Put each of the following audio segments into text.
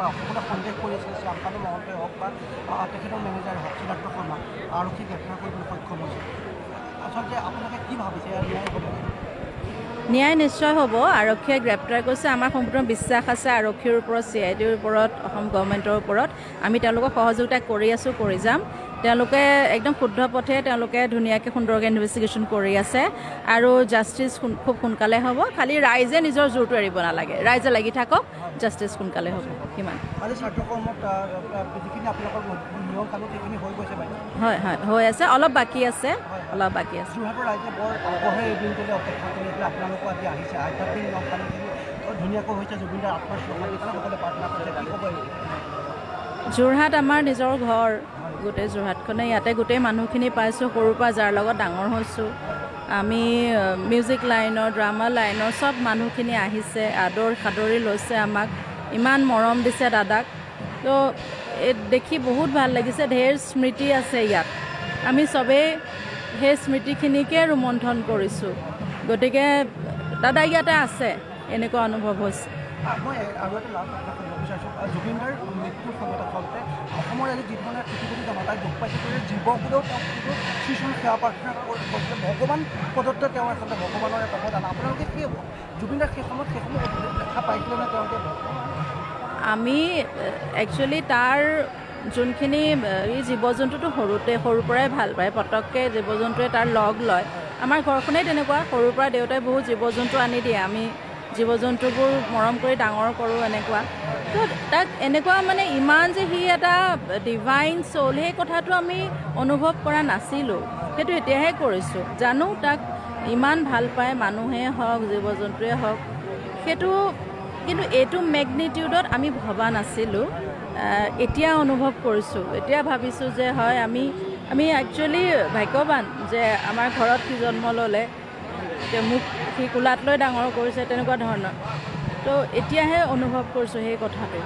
সকলে সন্দেহ কৰি আছে শ্যামকানু মহন্তই হওক বা তেখেতৰ মেনেজাৰ হওক সিদ্ধাৰ্থ শৰ্মা আৰক্ষী গ্ৰেপ্তাৰ কৰিবলৈ সক্ষম হৈছে আচলতে আপোনালোকে কি ভাবিছে ন্যায় হ'ব ন্যায় নিশ্চয় হ'ব আৰক্ষীয়ে গ্ৰেপ্তাৰ কৰিছে আমাৰ সম্পূৰ্ণ বিশ্বাস আছে আৰক্ষীৰ ওপৰত CIDৰ ওপৰত অসম গভৰ্ণমেণ্টৰ ওপৰত আমি তেওঁলোকক সহযোগিতা কৰি আছোঁ কৰি যাম তেওঁলোকে একদম শুদ্ধ পথে তেওঁলোকে ধুনীয়াকৈ সুন্দৰকৈ ইনভেষ্টিগেশ্যন কৰি আছে আৰু জাষ্টিচ খুব সোনকালে হ'ব খালি ৰাইজে নিজৰ জোৰটো এৰিব নালাগে ৰাইজে লাগি থাকক জাষ্টিচ সোনকালে হ'ব কিমান হয় হয় হৈ আছে অলপ বাকী আছে যোৰহাট আমাৰ নিজৰ ঘৰ গোটেই যোৰহাটখনে ইয়াতে গোটেই মানুহখিনি পাইছোঁ সৰুৰ পৰা যাৰ লগত ডাঙৰ হৈছোঁ আমি মিউজিক লাইনৰ ড্ৰামা লাইনৰ চব মানুহখিনি আহিছে আদৰ সাদৰি লৈছে আমাক ইমান মৰম দিছে দাদাক তো দেখি বহুত ভাল লাগিছে ঢেৰ স্মৃতি আছে ইয়াত আমি চবেই সেই স্মৃতিখিনিকে ৰোমন্থন কৰিছোঁ গতিকে দাদা ইয়াতে আছে এনেকুৱা অনুভৱ হৈছে মই আৰু এটা লাভ কৰিব বিচাৰিছোঁ জুবিনদাৰ মৃত্যুৰ সময়ত আচলতে অসমৰ আজি যিধৰণে কোটি কোটি জনতাই দুখ পাইছে জীৱবোৰেও তেওঁ শ্ৰীচৰণ সেৱা প্ৰাৰ্থনা কৰিছিলে ভগৱান পদত্ব তেওঁ আচলতে ভগৱানৰ এটা অৱদান আপোনালোকে কি হ'ব জুবিনদাৰ সেই সময়ত সেইসমূহ দেখা পাইছিলে নে তেওঁলোকে আমি একচুৱেলি তাৰ যোনখিনি এই জীৱ জন্তুটো সৰুৰ পৰাই ভাল পায় পটককৈ জীৱ জন্তুৱে তাৰ লগ লয় আমাৰ ঘৰখনেই তেনেকুৱা সৰুৰ পৰা দেউতাই বহুত জীৱ জন্তু আনি দিয়ে আমি জীৱ জন্তুবোৰ মৰম কৰি ডাঙৰ কৰোঁ এনেকুৱা তো তাক এনেকুৱা মানে ইমান যে সি এটা ডিভাইন চ'ল সেই কথাটো আমি অনুভৱ কৰা নাছিলোঁ সেইটো এতিয়াহে কৰিছোঁ জানো তাক ইমান ভাল পায় মানুহে হওক জীৱ জন্তুৱে হওক সেইটো কিন্তু এইটো মেগনিটিউডত আমি ভবা নাছিলোঁ এতিয়া অনুভৱ কৰিছোঁ এতিয়া ভাবিছোঁ যে হয় আমি একচুৱেলি ভাগ্যৱান যে আমাৰ ঘৰত সি জন্ম ল'লে যে মোক সি কোলাত লৈ ডাঙৰ কৰিছে তেনেকুৱা ধৰণৰ তো এতিয়াহে অনুভৱ কৰিছোঁ সেই কথাটো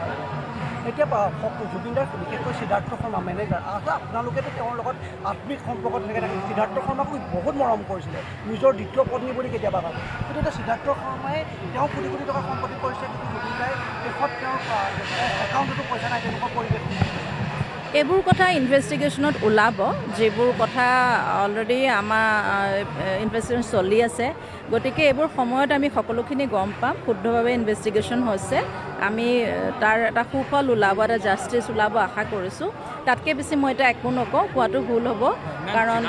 এতিয়া জুবিনদাৰ বিশেষকৈ সিদ্ধাৰ্থ শৰ্মা মেনেজাৰ আপোনালোকেতো তেওঁৰ লগত আত্মিক সম্পৰ্কত তেনেকৈ থাকে সিদ্ধাৰ্থ শৰ্মাক বহুত মৰম কৰিছিলে নিজৰ দ্বিতীয় পত্নী বুলি কেতিয়াবা ভাবে কিন্তু এতিয়া সিদ্ধাৰ্থ শৰ্মাই তেওঁ কোটি কোটি টকা সম্পত্তি কৰিছে কিন্তু জুবিনদাই শেষত তেওঁৰ একাউণ্টতো পইচা নাই তেনেকুৱা পৰিৱেশ এইবোৰ কথা ইনভেষ্টিগেশ্যনত ওলাব যিবোৰ কথা অলৰেডি আমাৰ ইনভেষ্টিগেশ্যন চলি আছে গতিকে এইবোৰ সময়ত আমি সকলোখিনি গম পাম শুদ্ধভাৱে ইনভেষ্টিগেশ্যন হৈছে আমি তাৰ এটা সুফল ওলাব এটা জাষ্টিচ ওলাব আশা কৰিছোঁ তাতকৈ বেছি মই এতিয়া একো নকওঁ কোৱাটো ভুল হ'ব কাৰণ